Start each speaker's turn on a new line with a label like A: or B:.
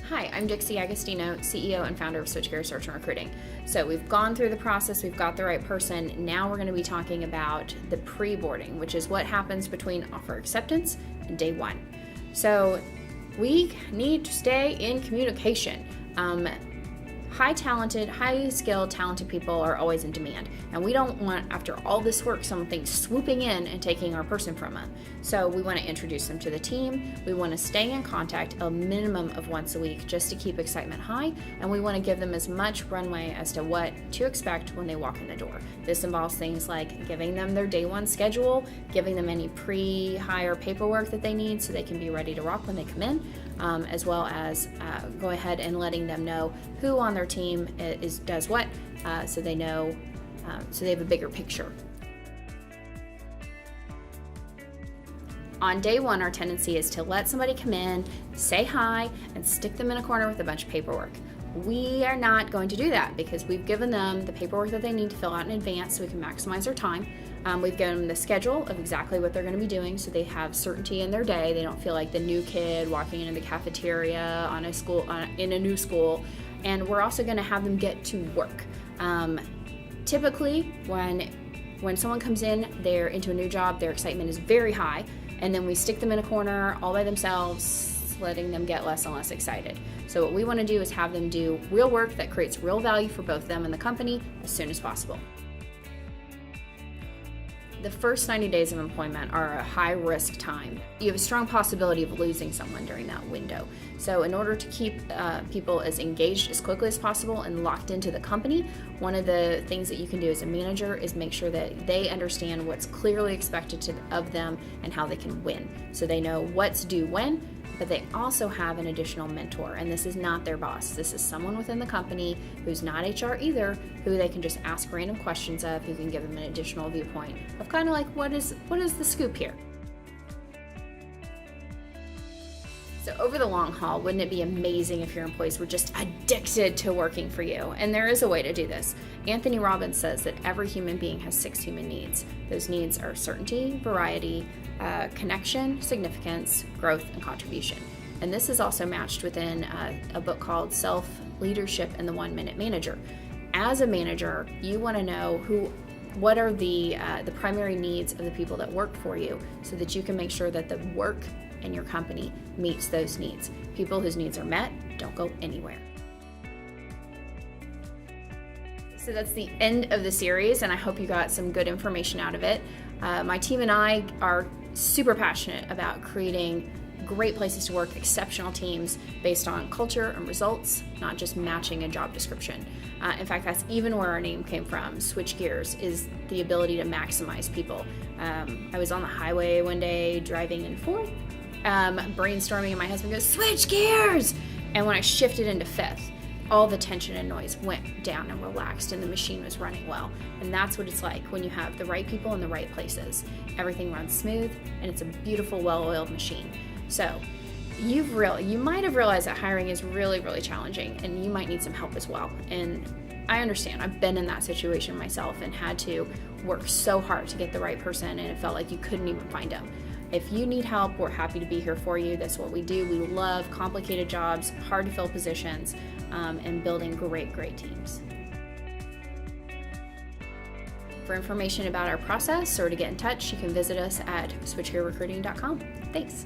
A: Hi, I'm Dixie Agostino, CEO and founder of Switchgear Search and Recruiting. So we've gone through the process, we've got the right person. Now we're going to be talking about the pre-boarding, which is what happens between offer acceptance and day one. So we need to stay in communication. Highly skilled, talented people are always in demand. And we don't want, after all this work, something swooping in and taking our person from them. So we want to introduce them to the team. We want to stay in contact a minimum of once a week just to keep excitement high. And we want to give them as much runway as to what to expect when they walk in the door. This involves things like giving them their day one schedule, giving them any pre-hire paperwork that they need so they can be ready to rock when they come in, as well as go ahead and letting them know who on their team does what, so they know, so they have a bigger picture. On day one, our tendency is to let somebody come in, say hi, and stick them in a corner with a bunch of paperwork. We are not going to do that because we've given them the paperwork that they need to fill out in advance so we can maximize their time. We've given them the schedule of exactly what they're going to be doing so they have certainty in their day. They don't feel like the new kid walking into the cafeteria in a new school. And we're also going to have them get to work. Typically, when someone comes in, they're into a new job, their excitement is very high, and then we stick them in a corner all by themselves, letting them get less and less excited. So what we want to do is have them do real work that creates real value for both them and the company as soon as possible. The first 90 days of employment are a high-risk time. You have a strong possibility of losing someone during that window. So in order to keep people as engaged as quickly as possible and locked into the company, one of the things that you can do as a manager is make sure that they understand what's clearly expected of them and how they can win. So they know what's due when, but they also have an additional mentor, and this is not their boss. This is someone within the company who's not HR either, who they can just ask random questions of, who can give them an additional viewpoint of kind of like, what is the scoop here? So over the long haul, wouldn't it be amazing if your employees were just addicted to working for you? And there is a way to do this. Anthony Robbins says that every human being has 6 human needs. Those needs are certainty, variety, connection, significance, growth, and contribution. And this is also matched within a book called Self-Leadership and the 1-Minute Manager. As a manager, you want to know what are the primary needs of the people that work for you so that you can make sure that the work in your company meets those needs. People whose needs are met don't go anywhere. So that's the end of the series, and I hope you got some good information out of it. My team and I are super passionate about creating great places to work, exceptional teams based on culture and results, not just matching a job description. In fact, that's even where our name came from. Switch gears is the ability to maximize people. I was on the highway one day driving in fourth, brainstorming, and my husband goes, "Switch gears!" And when I shifted into fifth, all the tension and noise went down and relaxed, and the machine was running well. And that's what it's like when you have the right people in the right places. Everything runs smooth, and it's a beautiful, well-oiled machine. So you might have realized that hiring is really, really challenging, and you might need some help as well. And I understand. I've been in that situation myself and had to work so hard to get the right person, and it felt like you couldn't even find them. If you need help, we're happy to be here for you. That's what we do. We love complicated jobs, hard to fill positions, and building great teams. For information about our process or to get in touch, you can visit us at switchgearrecruiting.com. Thanks.